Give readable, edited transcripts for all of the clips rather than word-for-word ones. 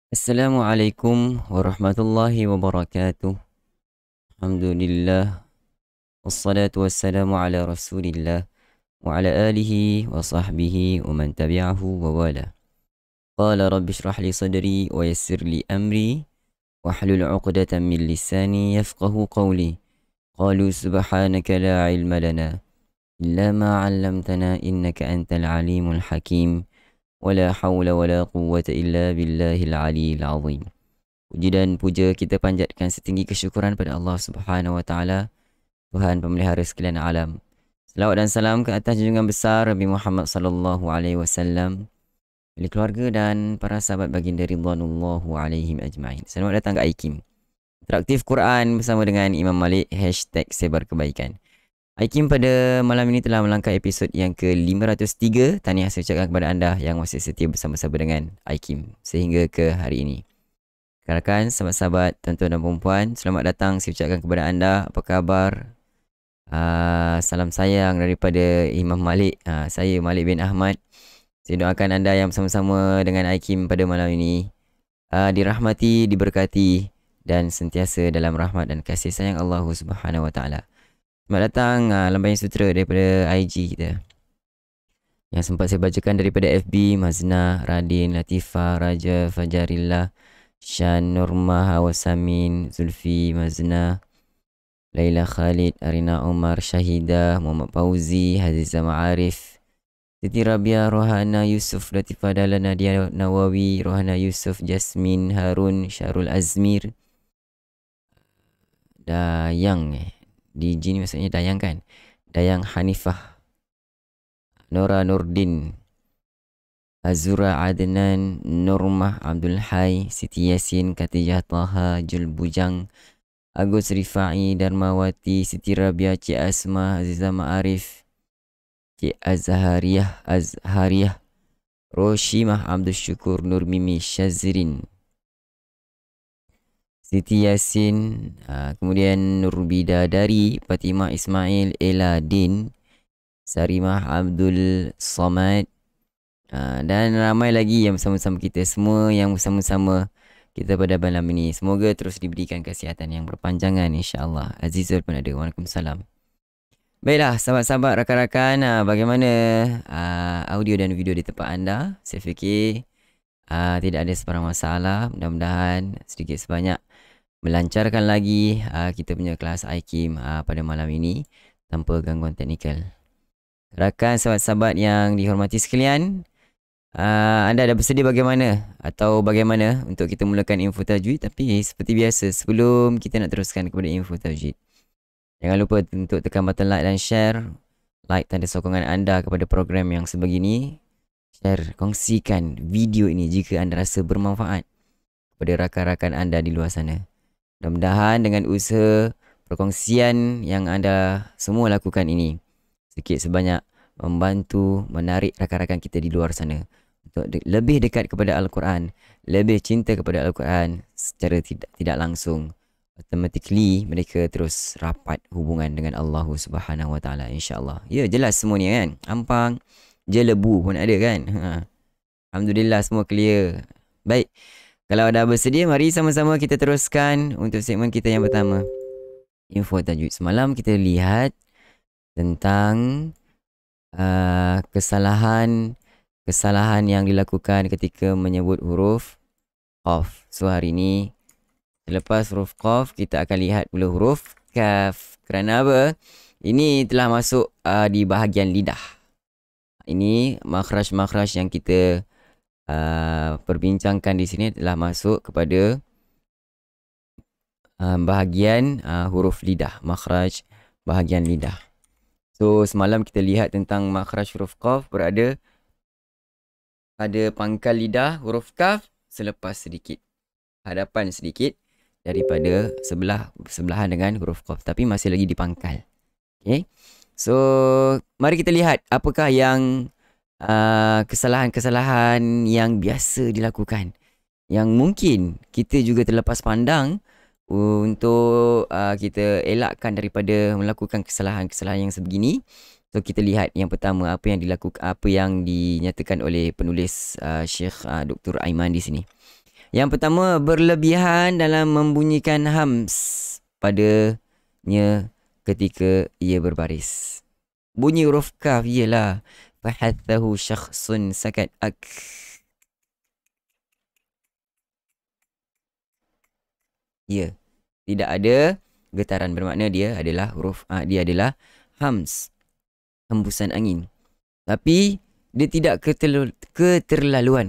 Assalamualaikum warahmatullahi wabarakatuh. Alhamdulillah. Wassalatu wassalamu ala rasulillah. Wa ala alihi wa sahbihi wa man tabi'ahu wa wala. Qala rabbi shrah li sadri wa yassir li amri. Wahlul uqdatan min lisani yafqahu qawli. Qalu subhanaka la ilma lana illa ma 'allamtana innaka antal alimul hakim. Wala hawla wala quwwata illa billahil aliyil azim. Puji dan puja kita panjatkan setinggi kesyukuran pada Allah Subhanahu wa taala, Tuhan pemelihara sekalian alam. Selawat dan salam ke atas junjungan besar Nabi Muhammad sallallahu alaihi wasallam, ahli keluarga dan para sahabat baginda ridwanullahu alaihim ajmain. Selamat datang ke IKIM. Interaktif Quran bersama dengan Imam Malik #sebar kebaikan. IKIM pada malam ini telah melangkah episod yang ke-503. Tahniah saya ucapkan kepada anda yang masih setia bersama-sama dengan IKIM sehingga ke hari ini. Rakan, sahabat-sahabat, tuan-tuan dan perempuan, selamat datang saya ucapkan kepada anda. Apa khabar? Salam sayang daripada Imam Malik. Saya Malik bin Ahmad. Saya doakan anda yang bersama-sama dengan IKIM pada malam ini dirahmati, diberkati dan sentiasa dalam rahmat dan kasih sayang Allah Subhanahu wa taala. Selamat datang lambayan sutera daripada IG kita yang sempat saya bacakan daripada FB. Mazna, Radin, Latifah, Raja, Fajarillah, Shan, Nurma, Hawasamin, Zulfi, Mazna, Laila Khalid, Arina Umar, Syahidah, Muhammad Fauzi, Haziza Ma'arif, Siti Rabia, Rohana Yusuf, Latifah Dahlan, Nadia Nawawi, Rohana Yusuf, Jasmine, Harun, Syarul Azmir, Dayang DJ ni maksudnya Dayang kan? Dayang Hanifah, Nora Nurdin, Azura Adnan, Nurmah Abdul Hai, Siti Yasin, Katijah Taha, Jul Bujang, Agus Rifai, Darmawati, Siti Rabia, Cik Asma, Aziza Ma'arif, Cik Azhariyah, Roshimah Abdul Syukur, Nur Mimi Syazrin, Siti Yasin, kemudian Nur Bidadari, Fatimah Ismail, Ella Din, Sarimah Abdul Samad, dan ramai lagi yang bersama-sama kita, semua yang bersama-sama kita pada malam ini. Semoga terus diberikan kesihatan yang berpanjangan, insya-Allah. Azizul pun ada. Waalaikumsalam. Baiklah, sahabat-sahabat, rakan-rakan, bagaimana audio dan video di tempat anda? Saya fikir tidak ada sebarang masalah. Mudah-mudahan sedikit sebanyak melancarkan lagi kita punya kelas IKIM pada malam ini tanpa gangguan teknikal. Rakan, sahabat-sahabat yang dihormati sekalian, anda dah bersedia bagaimana atau bagaimana untuk kita mulakan info tajwid? Tapi seperti biasa, sebelum kita nak teruskan kepada info tajwid, jangan lupa untuk tekan button like dan share. Like tanda sokongan anda kepada program yang sebegini. Share, kongsikan video ini jika anda rasa bermanfaat kepada rakan-rakan anda di luar sana. Mudah-mudahan dengan usaha perkongsian yang anda semua lakukan ini, sedikit sebanyak membantu menarik rakan-rakan kita di luar sana untuk lebih dekat kepada Al-Quran, lebih cinta kepada Al-Quran secara tidak langsung. Automatically mereka terus rapat hubungan dengan Allah Subhanahu wa taala, insya-Allah. Ya, jelas semua ni kan. Ampang je lebu pun ada kan. Alhamdulillah semua clear. Baik. Kalau dah bersedia, mari sama-sama kita teruskan untuk segmen kita yang pertama, info tajwid. Semalam kita lihat tentang kesalahan yang dilakukan ketika menyebut huruf qaf. So hari ini selepas huruf qaf, kita akan lihat pula huruf kaf. Kerana apa? Ini telah masuk di bahagian lidah. Ini makhraj-makhraj yang kita perbincangkan di sini telah masuk kepada bahagian huruf lidah, makhraj bahagian lidah. So semalam kita lihat tentang makhraj huruf qaf berada pada pangkal lidah huruf kaf selepas sedikit, hadapan sedikit daripada sebelahan dengan huruf qaf, tapi masih lagi di pangkal. Okay. So mari kita lihat apakah yang kesalahan-kesalahan yang biasa dilakukan, yang mungkin kita juga terlepas pandang untuk kita elakkan daripada melakukan kesalahan-kesalahan yang sebegini. So kita lihat yang pertama, apa yang dinyatakan oleh penulis Syekh Dr. Aiman di sini. Yang pertama, berlebihan dalam membunyikan hams padanya ketika ia berbaris. Bunyi huruf kaf ialah fahathahu syakhsun sakat ak. Ya, tidak ada getaran, bermakna dia adalah dia adalah hams, hembusan angin. Tapi dia tidak keterlaluan,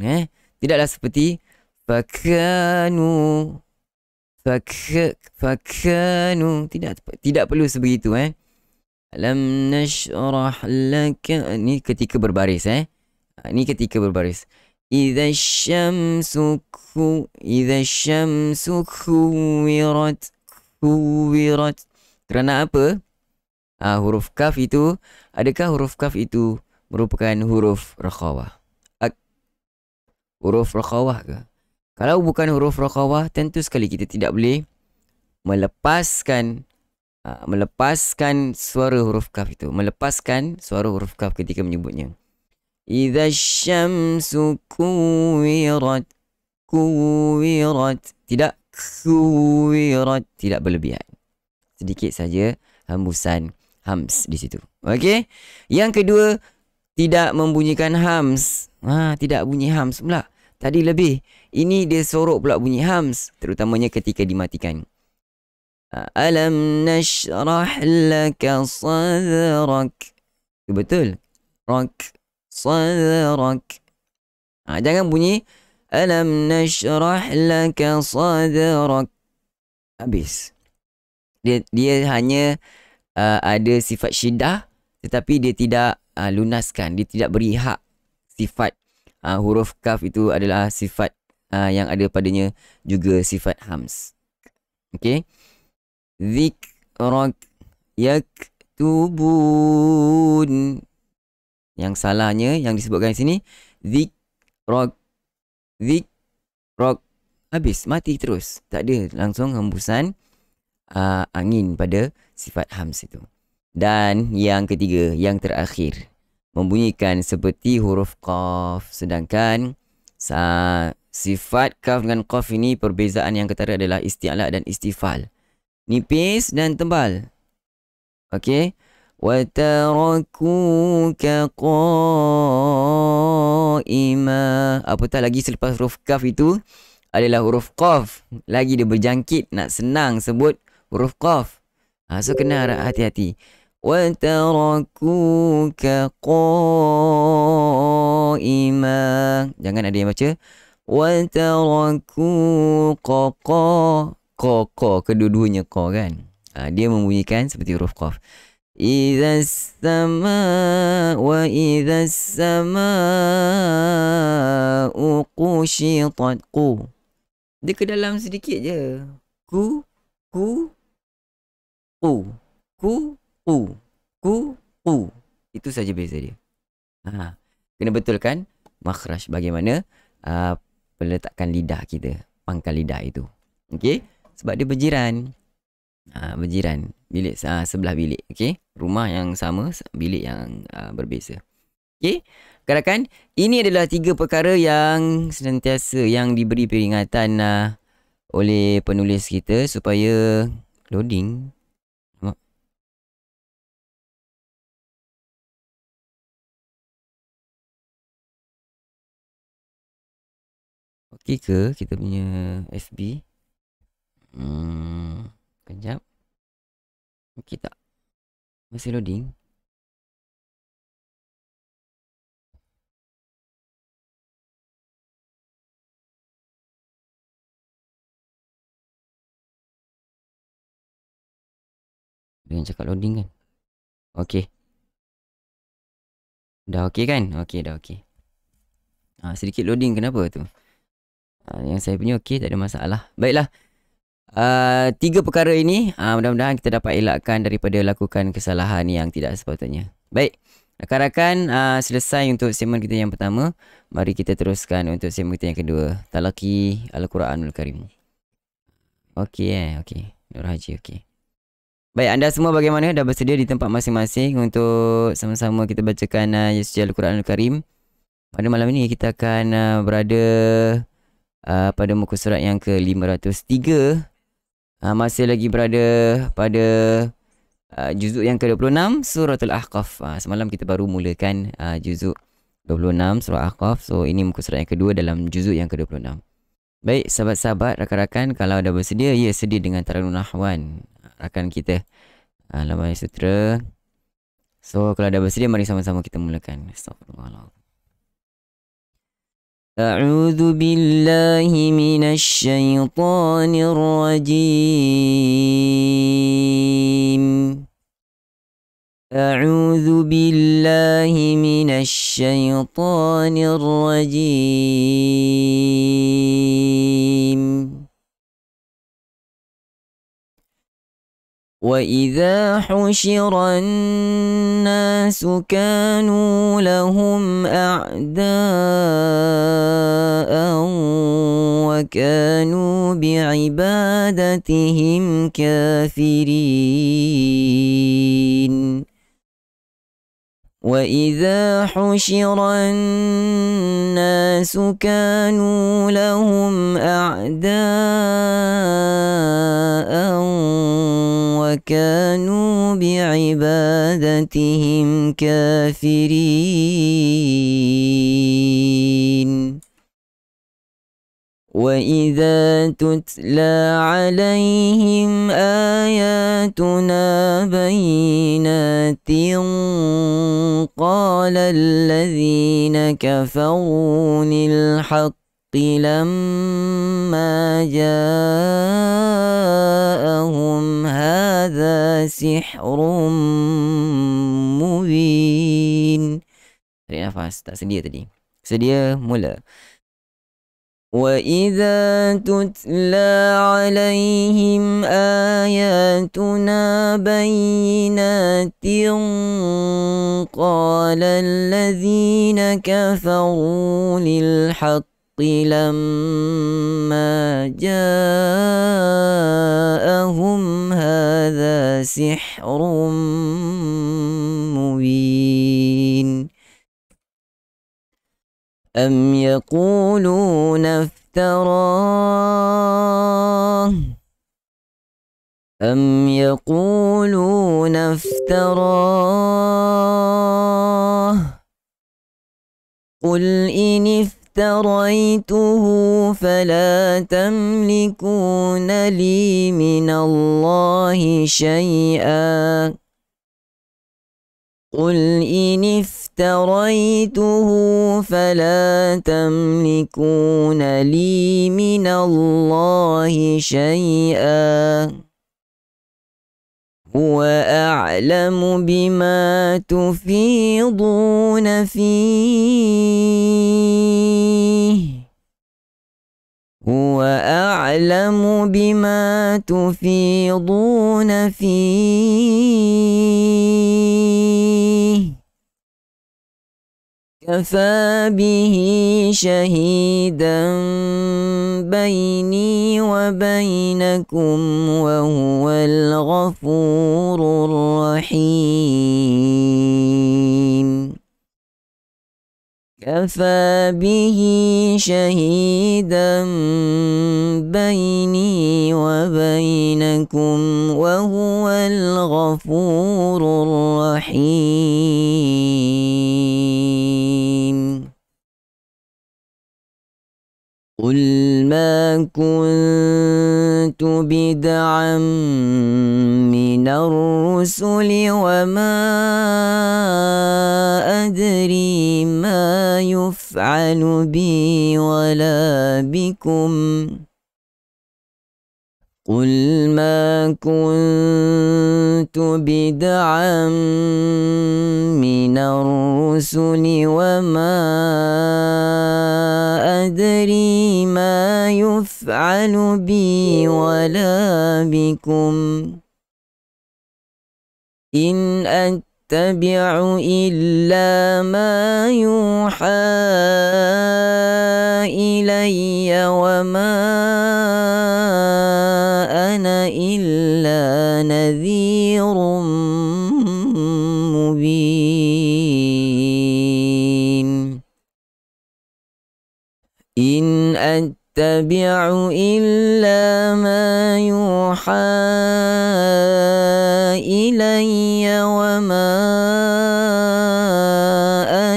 tidaklah seperti fakanu tidak perlu sebegitu, Alam nashrah laka, ni ketika berbaris, ni ketika berbaris. Idza syamsu kuwirat. Kerana apa? Huruf kaf itu, adakah huruf kaf itu merupakan huruf rakhawah? Huruf rakhawah ke? Kalau bukan huruf rakhawah, tentu sekali kita tidak boleh melepaskan suara huruf kaf itu. Melepaskan suara huruf kaf ketika menyebutnya. Idza syamsu kuwirat. Tidak kuwirat, tidak berlebihan. Sedikit saja hembusan hams di situ. Okey. Yang kedua, tidak membunyikan hams. Tidak bunyi hams pula. Tadi lebih. Ini dia sorok pula bunyi hams, terutamanya ketika dimatikan. Alam nashrah laka sadrak. Betul. Sadrak. Jangan bunyi alam nashrah laka sadrak. Habis. Dia hanya ada sifat syiddah, tetapi dia tidak lunaskan. Dia tidak beri hak sifat huruf kaf itu adalah sifat yang ada padanya juga sifat hams. Okey. Zikrak yaktubun. Yang salahnya yang disebutkan di sini zikrak. Habis, mati terus. Tak ada langsung hembusan angin pada sifat hams itu. Dan yang ketiga, yang terakhir, membunyikan seperti huruf qaf. Sedangkan sifat kaf dengan qaf ini, perbezaan yang ketara adalah isti'la dan istifal. Nipis dan tebal. Okey. Wa tarakuka qa'ima. Apatah lagi selepas huruf kaf itu adalah huruf qaf. Lagi dia berjangkit, nak senang sebut huruf qaf. So kena hati-hati. Wa tarakuka qa'ima. Jangan ada yang baca wa tarakuka kedua-duanya qa kan. Dia membunyikan seperti huruf qaf. Idza as-sama'u qushitat. Dia ke dalam sedikit je. Ku. Itu saja beza dia. Kena betulkan makhraj, bagaimana peletakan lidah kita, pangkal lidah itu. Okey, sebab dia berjiran. Berjiran bilik sebelah bilik. Okey, rumah yang sama, bilik yang berbeza. Okey, katakan ini adalah 3 perkara yang senantiasa yang diberi peringatan oleh penulis kita supaya loading. Okey ke kita punya FB? Kejap. Okey tak? Masih loading. Dia cakap loading kan? Okey. Dah okey kan? Okey, dah okey. Sedikit loading, kenapa tu? Yang saya punya okey, tak ada masalah. Baiklah. 3 perkara ini mudah-mudahan kita dapat elakkan daripada lakukan kesalahan yang tidak sepatutnya. Baik, rakan-rakan, selesai untuk segmen kita yang pertama. Mari kita teruskan untuk segmen kita yang kedua, Talaqi Al-Quranul Karim. Okey okey. Nur Haji okey. Baik, anda semua bagaimana? Dah bersedia di tempat masing-masing untuk sama-sama kita bacakan Al-Quranul Karim? Pada malam ini kita akan berada pada muka surat yang ke-503. Masih lagi berada pada juzuk yang ke-26 Suratul Ahqaf. Semalam kita baru mulakan juzuk 26 surah Ahqaf. So ini muka surat yang kedua dalam juzuk yang ke-26. Baik sahabat-sahabat, rakan-rakan, kalau dah bersedia, ya sedia dengan Tarannum Nahwan rakan kita Laman Sutra. So kalau dah bersedia, mari sama-sama kita mulakan. Astagfirullahaladzim. أعوذ بالله من الشيطان الرجيم أعوذ بالله من الشيطان الرجيم وإذا حشر الناس كانوا لهم أعداء وكانوا بعبادتهم كافرين وإذا حشر الناس كانوا لهم أعداء وكانوا بعبادتهم كافرين وإذا تتلى عليهم آياتنا بينات قال الذين كفروا للحق لما جاءهم هذا سحر مبين. Tarik nafas, tak sedia tadi. Sedia, mula. وإذا تتلى عليهم آياتنا بينات قال الذين كفروا للحق لما جاءهم هذا سحر مبين أم يقولون افتراه قل إن افتريته فلا تملكون لي من الله شيئا قل إن افتريته فلا تملكون لي من الله شيئا هو أعلم بما تفيضون فيه هو أعلم بما تفيضون فيه كفى به شهيدا بيني وبينكم وهو الغفور الرحيم كفى به شهيدا بيني وبينكم وهو الغفور الرحيم قل ما كنت بدعا من الرسل وما أدري ما يفعل بي ولا بكم قل ما كنت بدعا من الرسل وما أدري ما يفعل بي ولا بكم إن أتبع إلا ما يوحى إلي وما أنا إلا نذير مبين إن أتبع إلا ما يوحى إلي وما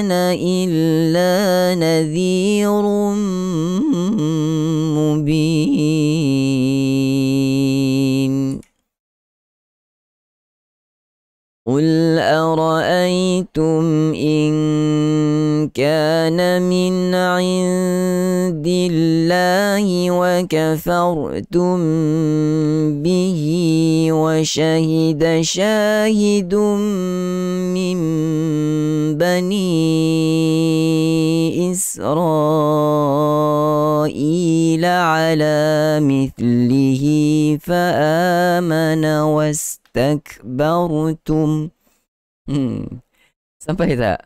أنا إلا نذير مبين قل أرأيتم إن كان من عند الله وكفرتم به وشهد شاهد من بني إسرائيل على مثله فآمن واستكبرتم. Sampai tak?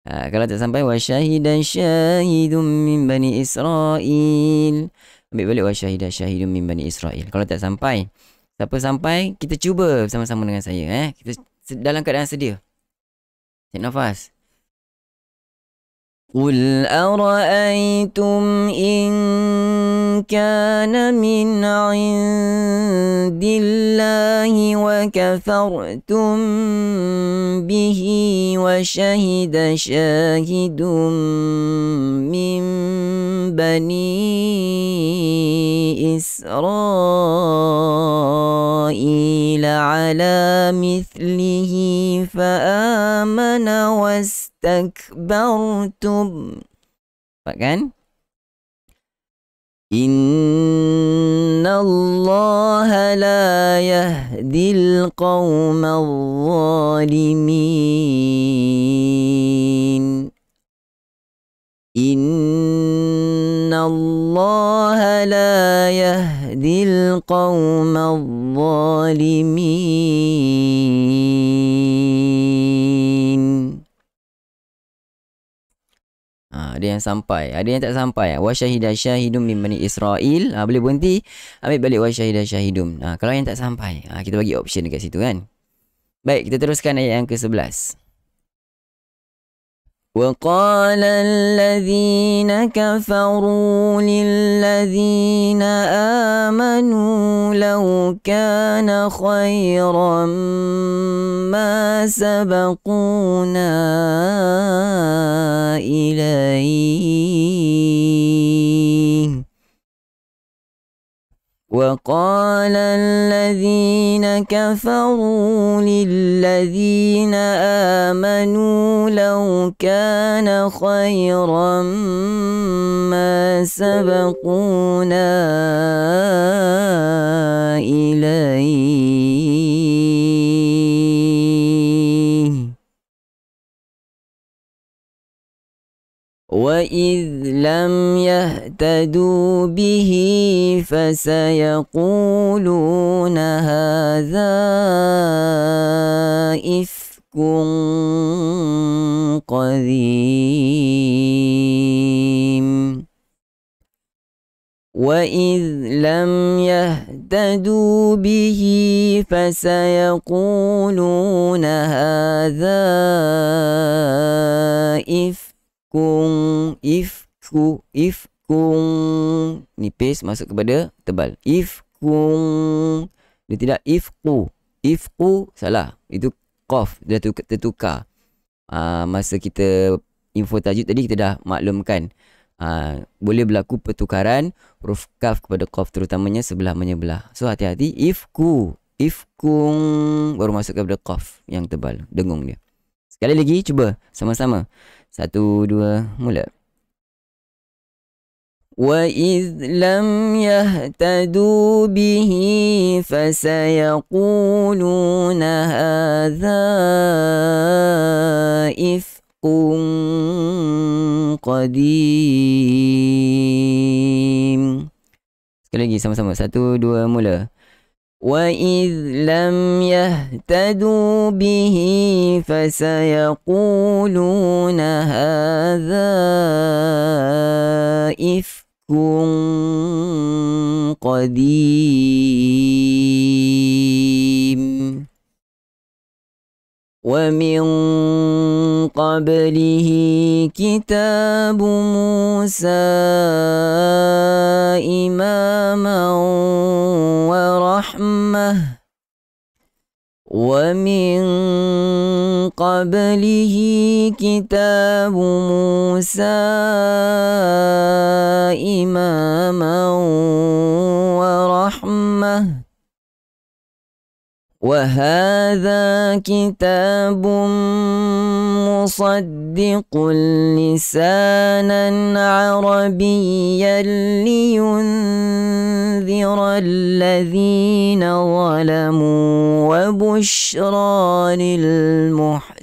Kalau tak sampai, wa syahidan syahidun min bani Israel. Ambil balik wa syahidan syahidun min bani Israel. Kalau tak sampai, siapa sampai, kita cuba bersama-sama dengan saya. Kita dalam keadaan sedia. Tarik nafas. قل أرأيتم إن كان من عند الله وكفرتم به وشهد شاهد من بني إسرائيل على مثله فآمن واستكبرتم. Kan? إن الله لا يهدي القوم الظالمين. إن الله لا يهدي القوم الظالمين. Ada yang sampai, ada yang tak sampai. Wa syahidah syahidum min bani Israel. Boleh berhenti, ambil balik wa syahidah syahidum. Kalau yang tak sampai, kita bagi option dekat situ kan. Baik, kita teruskan ayat yang ke-11. وقال الذين كفروا للذين آمنوا لو كان خيرا ما سبقونا إليه. وقال الذين كفروا للذين آمنوا لو كان خيرا ما سبقونا إليه. وإذ لم يهتدوا به فسيقولون هذا إفك قديم. وإذ لم يهتدوا به فسيقولون هذا ifkung ni paste masuk kepada tebal. Ifkung, dia tidak ifku salah, itu qaf dia tertukar. Masa kita info tajuk tadi kita dah maklumkan boleh berlaku pertukaran huruf kaf kepada qaf, terutamanya sebelah menyebelah. So hati-hati, ifkung baru masuk kepada qaf yang tebal, dengung dia. Sekali lagi cuba sama-sama. 1, 2, mula. وَإِذْ لَمْ يَهْتَدُوا بِهِ فَسَيَقُولُونَ هَذَا إِفْكٌ قَدِيمٌ. Sekali lagi sama-sama. 1, 2, mula. وَإِذْ لَمْ يَهْتَدُوا بِهِ فَسَيَقُولُونَ هَذَا إِفْكٌ قديم. ومن قبله كتاب موسى إماما ورحمة ومن قبله كتاب موسى إماما ورحمة وهذا كتاب مصدق لسانا عربيا لينذر الذين ظلموا وبشرى للمحسنين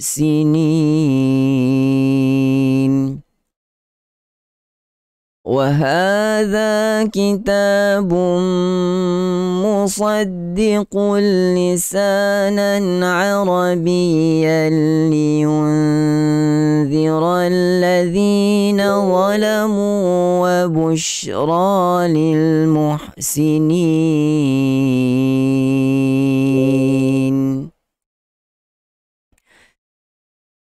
وهذا كتاب مصدق لسانا عربيا لينذر الذين ظلموا وبشرى للمحسنين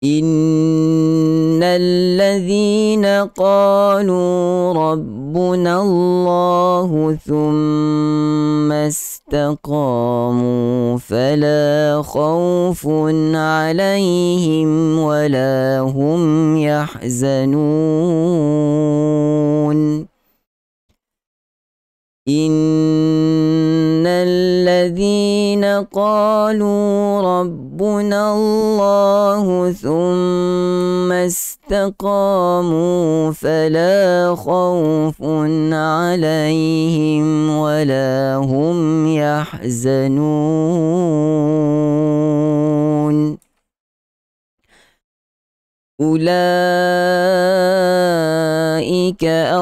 إن الذين قالوا ربنا الله ثم استقاموا فلا خوف عليهم ولا هم يحزنون إن الذين قالوا ربنا الله ثم استقاموا فلا خوف عليهم ولا هم يحزنون أولئك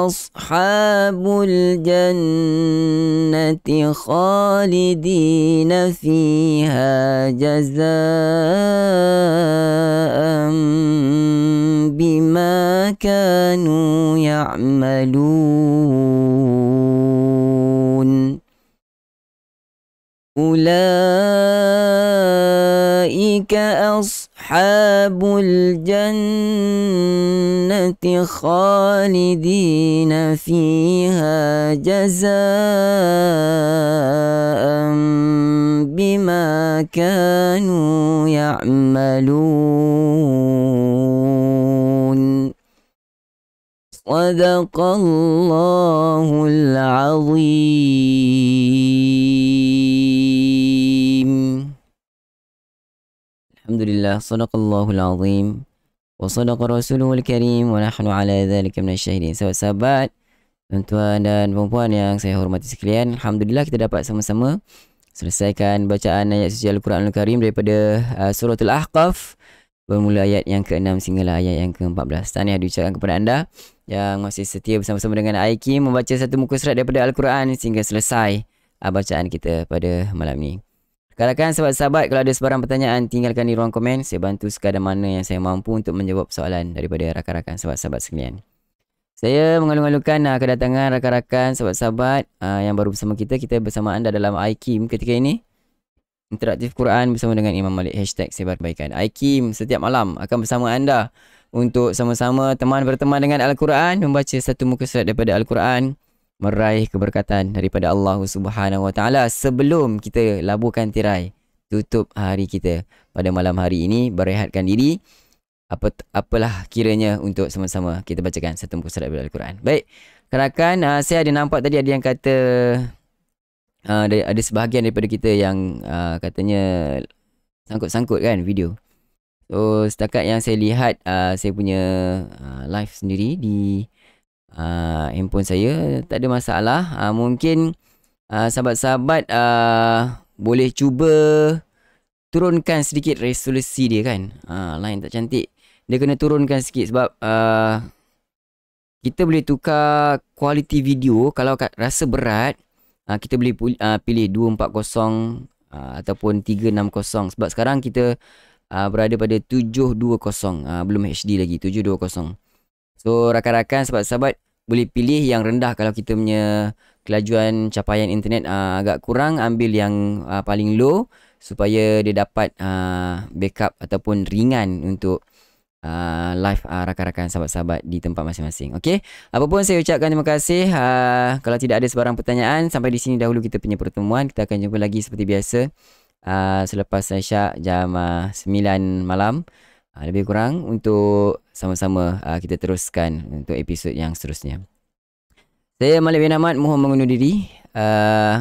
أصحاب الجنة خالدين فيها جزاء بما كانوا يعملون أولئك أصحاب الجنة خالدين فيها جزاء بما كانوا يعملون صدق الله العظيم. Alhamdulillah, sadaqallahul azim wa sadaqa rasuluhul karim wa nahnu ala dhalika minasyahidin. Sahabat-sahabat, tuan-tuan dan puan-puan yang saya hormati sekalian, alhamdulillah kita dapat sama-sama selesaikan bacaan ayat suci Al-Quranul Karim daripada suratul Ahqaf, bermula ayat yang ke-6 sehinggalah ayat yang ke-14. Tahniah diucapkan kepada anda yang masih setia bersama-sama dengan Aikim membaca satu muka surat daripada Al-Quran sehingga selesai bacaan kita pada malam ini. Rakan-rakan, sahabat-sahabat, kalau ada sebarang pertanyaan, tinggalkan di ruang komen. Saya bantu sekadar mana yang saya mampu untuk menjawab soalan daripada rakan-rakan sahabat-sahabat sekalian. Saya mengalu-alukan kedatangan rakan-rakan sahabat-sahabat yang baru bersama kita. Kita bersama anda dalam Aikim ketika ini. Interaktif Quran bersama dengan Imam Malik. #sebar kebaikan. Aikim setiap malam akan bersama anda untuk sama-sama teman berteman dengan Al-Quran, membaca satu muka surat daripada Al-Quran, meraih keberkatan daripada Allah Subhanahu Wa Taala sebelum kita laburkan tirai tutup hari kita pada malam hari ini, berehatkan diri, apalah kiranya untuk sama-sama kita bacakan satu muka surat daripada Al-Quran. Baik, rakan-rakan, saya ada nampak tadi ada yang kata ada sebahagian daripada kita yang katanya sangkut-sangkut kan video. So setakat yang saya lihat, saya punya live sendiri di handphone saya, tak ada masalah. Mungkin sahabat-sahabat boleh cuba turunkan sedikit resolusi dia kan. Line tak cantik, dia kena turunkan sikit sebab kita boleh tukar kualiti video. Kalau rasa berat, kita boleh pilih 240 ataupun 360. Sebab sekarang kita berada pada 720, belum HD lagi, 720. So rakan-rakan, sahabat-sahabat boleh pilih yang rendah kalau kita punya kelajuan capaian internet agak kurang. Ambil yang paling low supaya dia dapat backup ataupun ringan untuk live rakan-rakan sahabat-sahabat di tempat masing-masing. Okey, apapun saya ucapkan terima kasih. Kalau tidak ada sebarang pertanyaan, sampai di sini dahulu kita punya pertemuan. Kita akan jumpa lagi seperti biasa selepas Isyak jam 9 malam lebih kurang, untuk sama-sama kita teruskan untuk episod yang seterusnya. Saya Malik bin Ahmad mohon mengundur diri.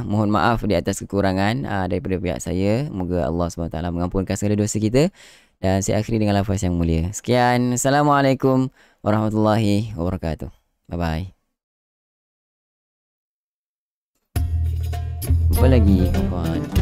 Mohon maaf di atas kekurangan daripada pihak saya. Moga Allah SWT mengampunkan segala dosa kita. Dan saya akhiri dengan lafaz yang mulia. Sekian. Assalamualaikum warahmatullahi wabarakatuh. Bye-bye. Jumpa lagi kawan-kawan.